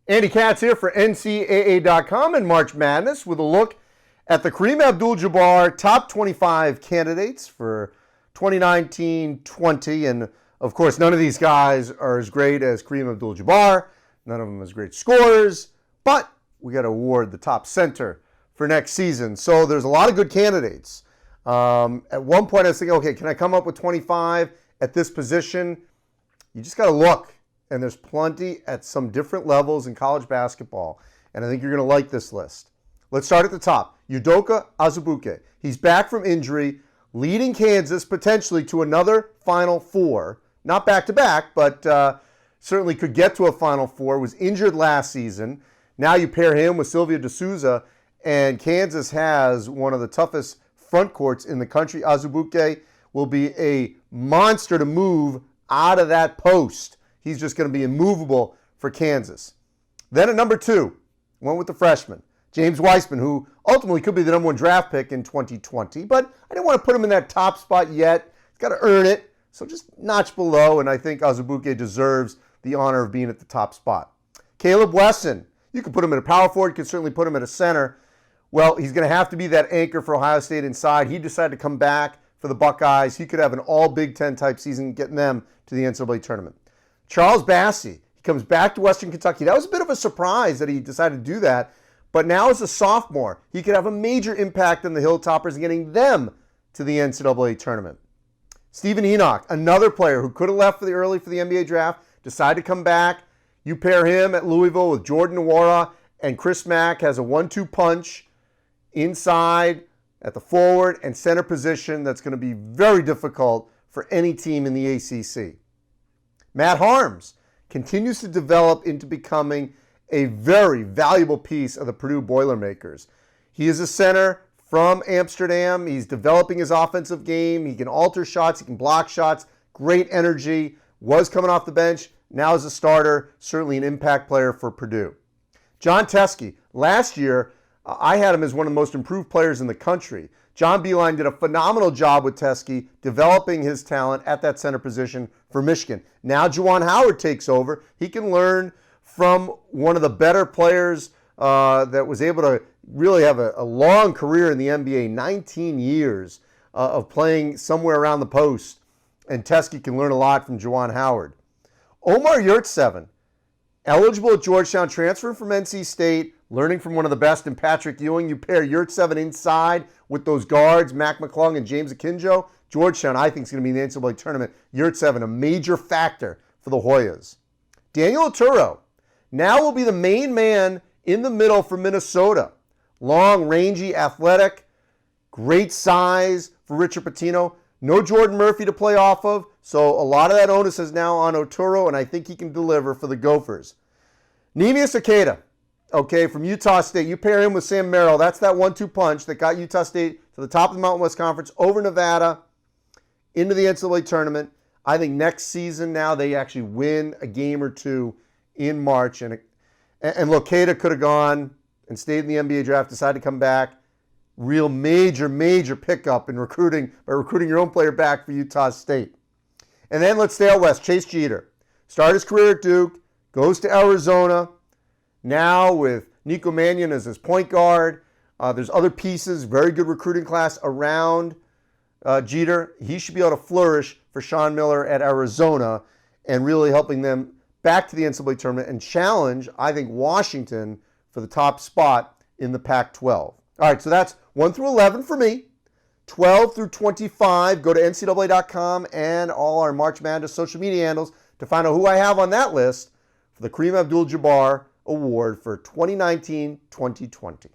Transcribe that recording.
Andy Katz here for NCAA.com and March Madness with a look at the Kareem Abdul-Jabbar top 25 candidates for 2019-20. And of course, none of these guys are as great as Kareem Abdul-Jabbar. None of them as great scorers, but we got to award the top center for next season. So there's a lot of good candidates. At one point I was thinking, okay, can I come up with 25 at this position? You just got to look. And there's plenty at some different levels in college basketball. And I think you're going to like this list. Let's start at the top. Udoka Azubuike. He's back from injury, leading Kansas potentially to another Final Four. Not back-to-back, but certainly could get to a Final Four. Was injured last season. Now you pair him with Sylvia D'Souza, and Kansas has one of the toughest front courts in the country. Azubuike will be a monster to move out of that post. He's just going to be immovable for Kansas. Then at number 2, went with the freshman, James Wiseman, who ultimately could be the number 1 draft pick in 2020, but I didn't want to put him in that top spot yet. He's got to earn it, so just notch below, and I think Azubuike deserves the honor of being at the top spot. Caleb Wesson, you could put him at a power forward, you could certainly put him at a center. Well, he's going to have to be that anchor for Ohio State inside. He decided to come back for the Buckeyes. He could have an all Big Ten type season, getting them to the NCAA tournament. Charles Bassey, he comes back to Western Kentucky. That was a bit of a surprise that he decided to do that. But now as a sophomore, he could have a major impact on the Hilltoppers and getting them to the NCAA tournament. Stephen Enoch, another player who could have left for the NBA draft, decided to come back. You pair him at Louisville with Jordan Nwora, and Chris Mack has a 1-2 punch inside at the forward and center position that's going to be very difficult for any team in the ACC. Matt Harms continues to develop into becoming a very valuable piece of the Purdue Boilermakers. He is a center from Amsterdam. He's developing his offensive game. He can alter shots. He can block shots. Great energy. Was coming off the bench. Now as a starter, certainly an impact player for Purdue. John Teske. Last year, I had him as one of the most improved players in the country. John Beilein did a phenomenal job with Teske, developing his talent at that center position for Michigan. Now Juwan Howard takes over. He can learn from one of the better players that was able to really have a long career in the NBA, 19 years of playing somewhere around the post. And Teske can learn a lot from Juwan Howard. Omar York, eligible at Georgetown, transferring from NC State, learning from one of the best in Patrick Ewing. You pair Yurtseven inside with those guards, Mac McClung and James Akinjo. Georgetown, I think, is going to be in the NCAA tournament. Yurtseven, a major factor for the Hoyas. Daniel Oturu now will be the main man in the middle for Minnesota. Long, rangy, athletic, great size for Richard Pitino. No Jordan Murphy to play off of, so a lot of that onus is now on Oturu, and I think he can deliver for the Gophers. Neemias Queta, from Utah State. You pair him with Sam Merrill. That's that 1-2 punch that got Utah State to the top of the Mountain West Conference, over Nevada, into the NCAA tournament. I think next season now they actually win a game or two in March. And look, Queta could have gone and stayed in the NBA draft, decided to come back. Real major pickup in recruiting, by recruiting your own player back for Utah State. And then let's stay out west. Chase Jeter. Started his career at Duke, goes to Arizona. Now with Nico Mannion as his point guard. There's other pieces, very good recruiting class around Jeter. He should be able to flourish for Sean Miller at Arizona and really helping them back to the NCAA tournament and challenge, I think, Washington for the top spot in the Pac-12. All right, so that's 1 through 11 for me. 12 through 25, go to NCAA.com and all our March Madness social media handles to find out who I have on that list for the Kareem Abdul-Jabbar Award for 2019-2020.